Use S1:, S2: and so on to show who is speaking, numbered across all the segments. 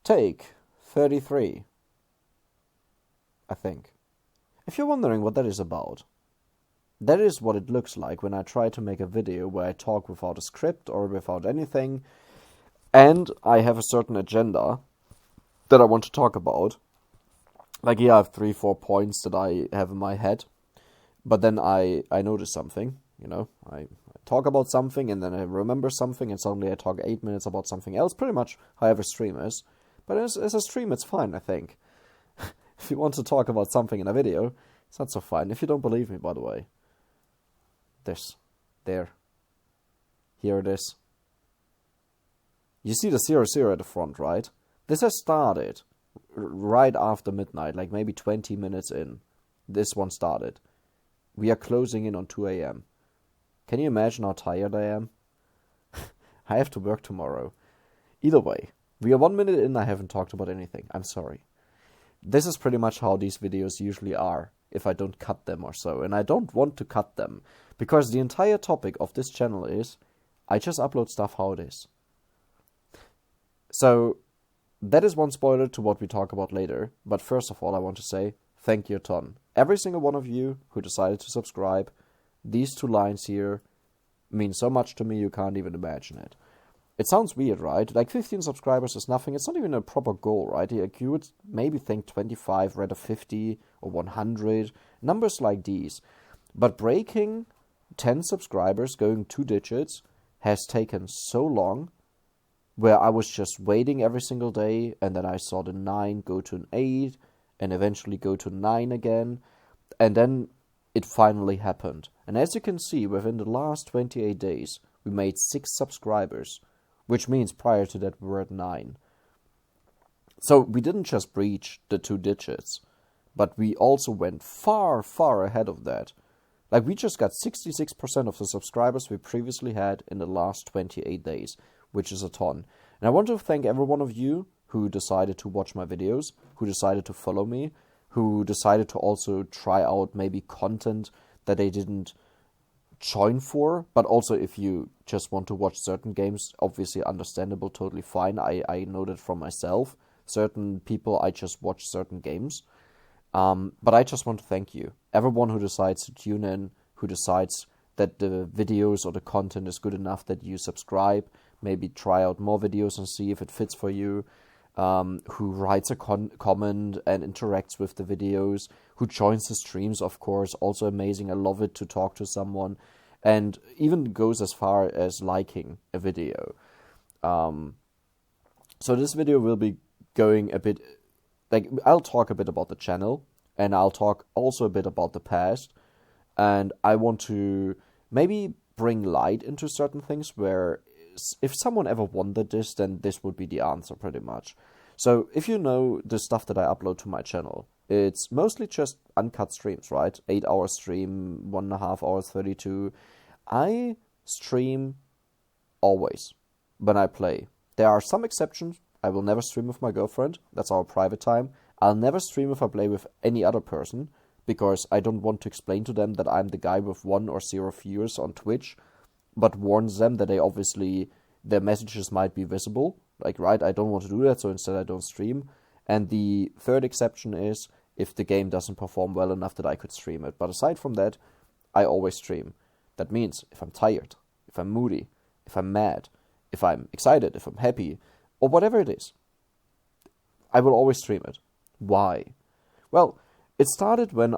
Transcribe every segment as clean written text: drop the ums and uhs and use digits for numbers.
S1: Take 33, I think. If you're wondering what that is about, that is what it looks like when I try to make a video where I talk without a script or without anything, and I have a certain agenda that I want to talk about. Like, yeah, I have 3-4 points that I have in my head, but then I notice something, I talk about something, and then I remember something, and suddenly I talk 8 minutes about something else, pretty much how every stream is. But as a stream, it's fine, I think. If you want to talk about something in a video, it's not so fine. If you don't believe me, by the way, there, here it is. You see the 00 at the front, right? This has started right after midnight, like maybe 20 minutes in. This one started. We are closing in on 2 a.m. Can you imagine how tired I am? I have to work tomorrow. Either way, we are 1 minute in, I haven't talked about anything. I'm sorry. This is pretty much how these videos usually are, if I don't cut them or so. And I don't want to cut them, because the entire topic of this channel is, I just upload stuff how it is. So, that is one spoiler to what we talk about later. But first of all, I want to say, thank you a ton. Every single one of you who decided to subscribe, these 2 lines here mean so much to me you can't even imagine it. It sounds weird, right? Like 15 subscribers is nothing. It's not even a proper goal, right? Like you would maybe think 25, rather 50 or 100, numbers like these. But breaking 10 subscribers, going 2 digits, has taken so long, where I was just waiting every single day, and then I saw the 9 go to an 8, and eventually go to 9 again, and then it finally happened. And as you can see, within the last 28 days, we made 6 subscribers, which means prior to that we were at 9. So we didn't just breach the 2 digits, but we also went far, far ahead of that. Like, we just got 66% of the subscribers we previously had in the last 28 days, which is a ton. And I want to thank every one of you who decided to watch my videos, who decided to follow me, who decided to also try out maybe content that they didn't join for, but also if you just want to watch certain games, obviously understandable, totally fine. I know that from myself. Certain people, I just watch certain games. But I just want to thank you. Everyone who decides to tune in, who decides that the videos or the content is good enough that you subscribe, maybe try out more videos and see if it fits for you, who writes a comment and interacts with the videos, who joins the streams, of course, also amazing. I love it to talk to someone, and even goes as far as liking a video. So this video will be going a bit, like, I'll talk a bit about the channel, and I'll talk also a bit about the past, and I want to maybe bring light into certain things where if someone ever wondered this, then this would be the answer pretty much. So if you know the stuff that I upload to my channel, it's mostly just uncut streams, right? 8 hour stream, 1.5 hours, 32. I stream always when I play. There are some exceptions. I will never stream with my girlfriend. That's our private time. I'll never stream if I play with any other person, because I don't want to explain to them that I'm the guy with 1 or 0 viewers on Twitch, but warns them that they obviously, their messages might be visible. Like, right, I don't want to do that, so instead I don't stream. And the third exception is if the game doesn't perform well enough that I could stream it. But aside from that, I always stream. That means if I'm tired, if I'm moody, if I'm mad, if I'm excited, if I'm happy, or whatever it is, I will always stream it. Why? Well, it started when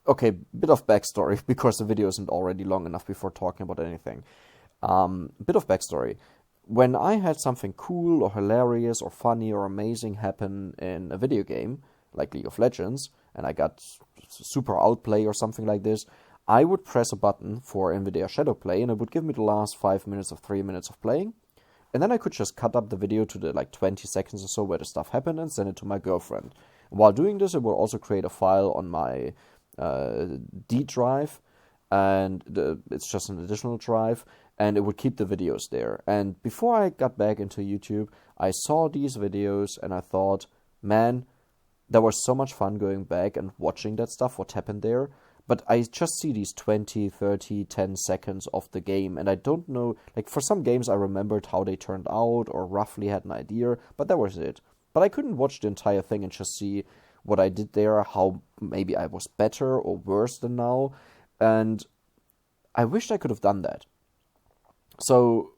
S1: okay, bit of backstory, because the video isn't already long enough before talking about anything. Bit of backstory. When I had something cool or hilarious or funny or amazing happen in a video game, like League of Legends, and I got super outplay or something like this, I would press a button for NVIDIA Shadowplay, and it would give me the last 5 minutes of 3 minutes of playing. And then I could just cut up the video to the 20 seconds or so where the stuff happened and send it to my girlfriend. And while doing this, it will also create a file on my D drive, and it's just an additional drive, and it would keep the videos there. And before I got back into YouTube, I saw these videos and I thought, man, there was so much fun going back and watching that stuff, what happened there. but I just see these 20, 30, 10 seconds of the game, and I don't know, like for some games I remembered how they turned out or roughly had an idea, but that was it. But I couldn't watch the entire thing and just see what I did there, how maybe I was better or worse than now, and I wished I could have done that. So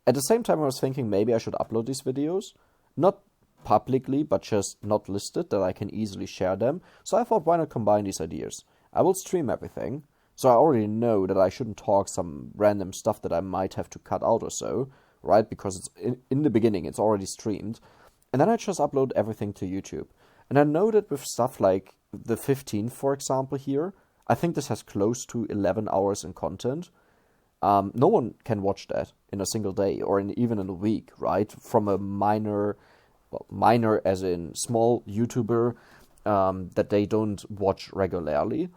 S1: at the same time I was thinking maybe I should upload these videos, not publicly, but just not listed, that I can easily share them. So I thought, why not combine these ideas? I will stream everything, so I already know that I shouldn't talk some random stuff that I might have to cut out or so, right? Because it's in the beginning, it's already streamed. And then I just upload everything to YouTube. And I know that with stuff like the 15th, for example, here, I think this has close to 11 hours in content. No one can watch that in a single day or even in a week, right? From a minor as in small YouTuber that they don't watch regularly,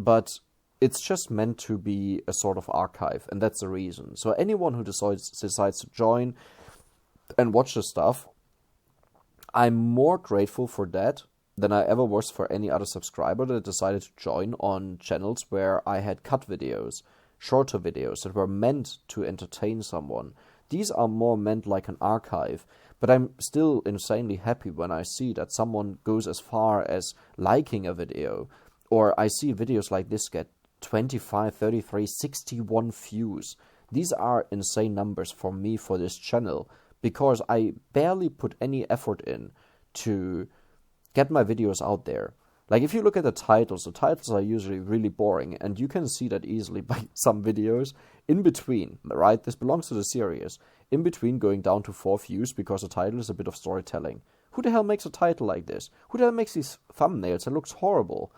S1: but it's just meant to be a sort of archive, and that's the reason. So anyone who decides to join and watch the stuff, I'm more grateful for that than I ever was for any other subscriber that decided to join on channels where I had cut videos, shorter videos that were meant to entertain someone. These are more meant like an archive, but I'm still insanely happy when I see that someone goes as far as liking a video, or I see videos like this get 25, 33, 61 views. These are insane numbers for me for this channel, because I barely put any effort in to get my videos out there. Like if you look at the titles are usually really boring, and you can see that easily by some videos in between, right? This belongs to the series. In between going down to 4 views because the title is a bit of storytelling. Who the hell makes a title like this? Who the hell makes these thumbnails? It looks horrible.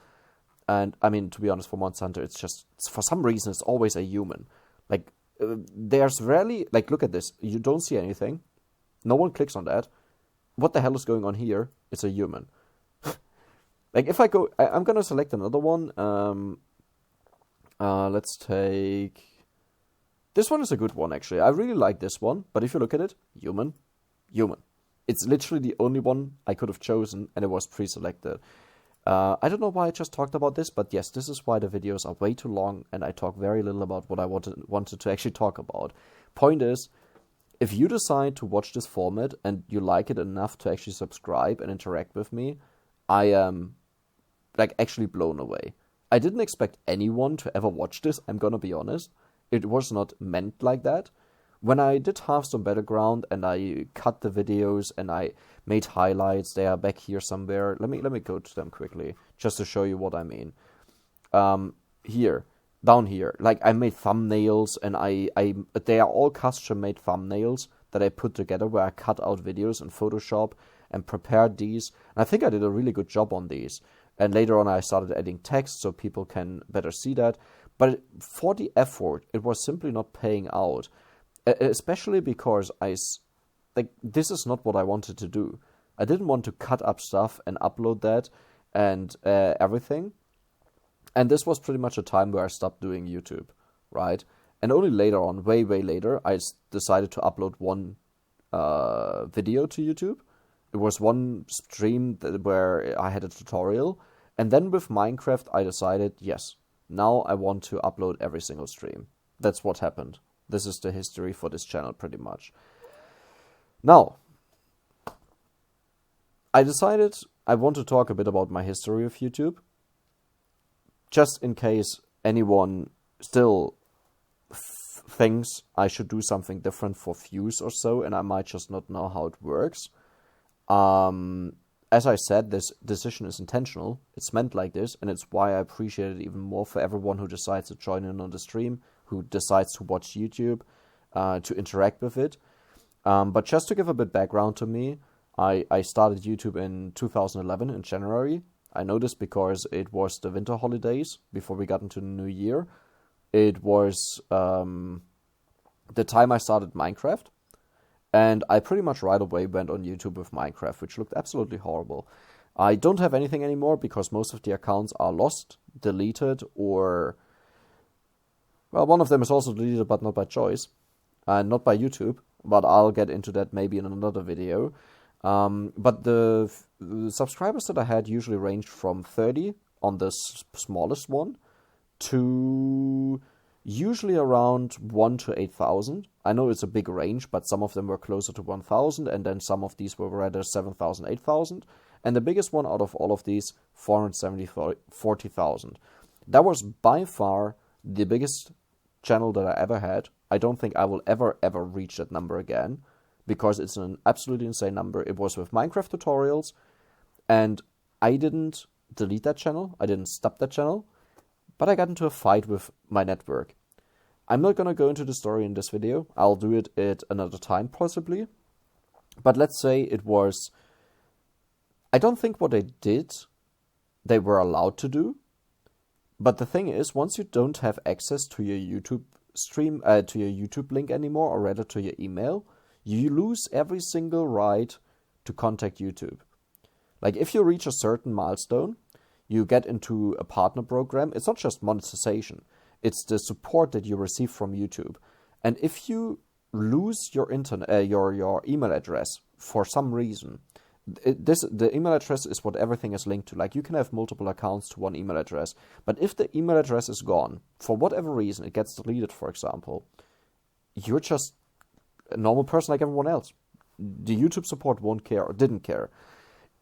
S1: And I mean, to be honest, for Monster Hunter, it's just, for some reason, it's always a human. Like, there's rarely, like, look at this. You don't see anything. No one clicks on that. What the hell is going on here? It's a human. Like, if I go, I'm going to select another one. Let's take, this one is a good one, actually. I really like this one. But if you look at it, human. It's literally the only one I could have chosen, and it was pre-selected. I don't know why I just talked about this, but yes, this is why the videos are way too long, and I talk very little about what I wanted to actually talk about. Point is, if you decide to watch this format and you like it enough to actually subscribe and interact with me, I am, like, actually blown away. I didn't expect anyone to ever watch this, I'm gonna be honest. It was not meant like that. When I did Hearthstone Battleground and I cut the videos and I made highlights, they are back here somewhere. Let me go to them quickly just to show you what I mean. Here, down here, like I made thumbnails, and they are all custom-made thumbnails that I put together where I cut out videos in Photoshop and prepared these. And I think I did a really good job on these. And later on, I started adding text so people can better see that. But for the effort, it was simply not paying out. Especially because this is not what I wanted to do. I didn't want to cut up stuff and upload that and everything. And this was pretty much a time where I stopped doing YouTube, right? And only later on, way later, I decided to upload one video to YouTube. It was one stream where I had a tutorial. And then with Minecraft, I decided, yes, now I want to upload every single stream. That's what happened. This is the history for this channel, pretty much. Now, I decided I want to talk a bit about my history of YouTube, just in case anyone still thinks I should do something different for views or so, and I might just not know how it works. As I said, this decision is intentional. It's meant like this, and it's why I appreciate it even more for everyone who decides to join in on the stream, who decides to watch YouTube, to interact with it. But just to give a bit background to me, I started YouTube in 2011 in January. I know this because it was the winter holidays before we got into the new year. It was the time I started Minecraft. And I pretty much right away went on YouTube with Minecraft, which looked absolutely horrible. I don't have anything anymore because most of the accounts are lost, deleted, or... Well, one of them is also deleted, but not by choice. Not by YouTube, but I'll get into that maybe in another video. But the subscribers that I had usually ranged from 30 on the smallest one to usually around 1 to 8,000. I know it's a big range, but some of them were closer to 1,000, and then some of these were rather 7,000, 8,000. And the biggest one out of all of these, 40,000. That was by far the biggest channel that I ever had. I don't think I will ever reach that number again, because it's an absolutely insane number. It was with Minecraft tutorials, and I didn't delete that channel. I didn't stop that channel, but I got into a fight with my network. I'm not going to go into the story in this video. I'll do it at another time, possibly. But let's say it was... I don't think what they did, they were allowed to do. But the thing is, once you don't have access to your YouTube stream, to your YouTube link anymore, or rather to your email, you lose every single right to contact YouTube. Like, if you reach a certain milestone, you get into a partner program. It's not just monetization. It's the support that you receive from YouTube. And if you lose your your email address for some reason, the email address is what everything is linked to. Like, you can have multiple accounts to one email address, but if the email address is gone, for whatever reason, it gets deleted, for example, you're just a normal person like everyone else. The YouTube support won't care or didn't care.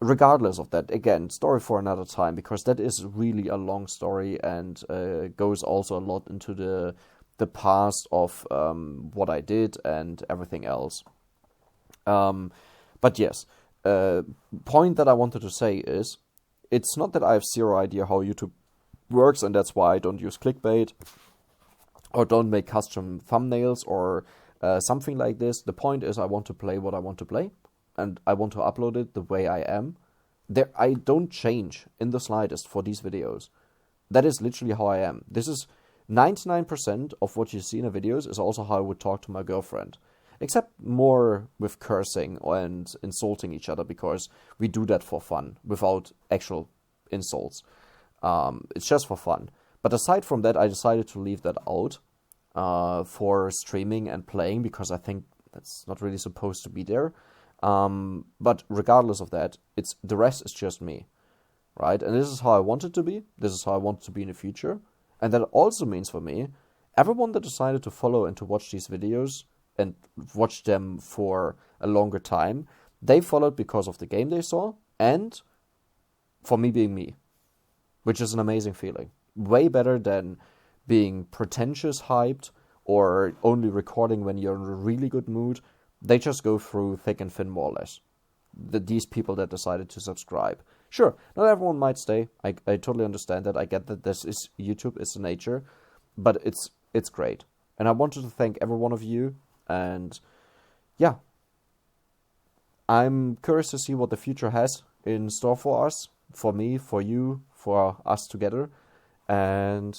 S1: Regardless of that, again, story for another time, because that is really a long story and goes also a lot into the past of what I did and everything else. But yes, point that I wanted to say is, it's not that I have zero idea how YouTube works, and that's why I don't use clickbait or don't make custom thumbnails or something like this. The point is, I want to play what I want to play, and I want to upload it the way I am. I don't change in the slightest for these videos. That is literally how I am. This is 99% of what you see in the videos is also how I would talk to my girlfriend. Except more with cursing and insulting each other, because we do that for fun, without actual insults. It's just for fun. But aside from that, I decided to leave that out for streaming and playing, because I think that's not really supposed to be there. But regardless of that, the rest is just me, right? And this is how I want it to be. This is how I want it to be in the future. And that also means for me, everyone that decided to follow and to watch these videos and watch them for a longer time, they followed because of the game they saw and for me being me, which is an amazing feeling. Way better than being pretentious hyped or only recording when you're in a really good mood. They just go through thick and thin, more or less. These people that decided to subscribe. Sure, not everyone might stay. I totally understand that. I get that this is YouTube, it's the nature, but it's great. And I wanted to thank every one of you. And yeah, I'm curious to see what the future has in store for us, for me, for you, for us together. And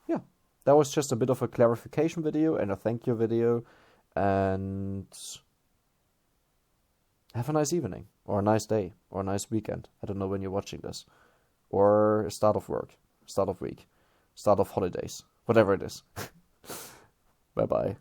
S1: yeah, that was just a bit of a clarification video and a thank you video. And have a nice evening, or a nice day, or a nice weekend. I don't know when you're watching this. Or start of work, start of week, start of holidays, whatever it is. Bye-bye.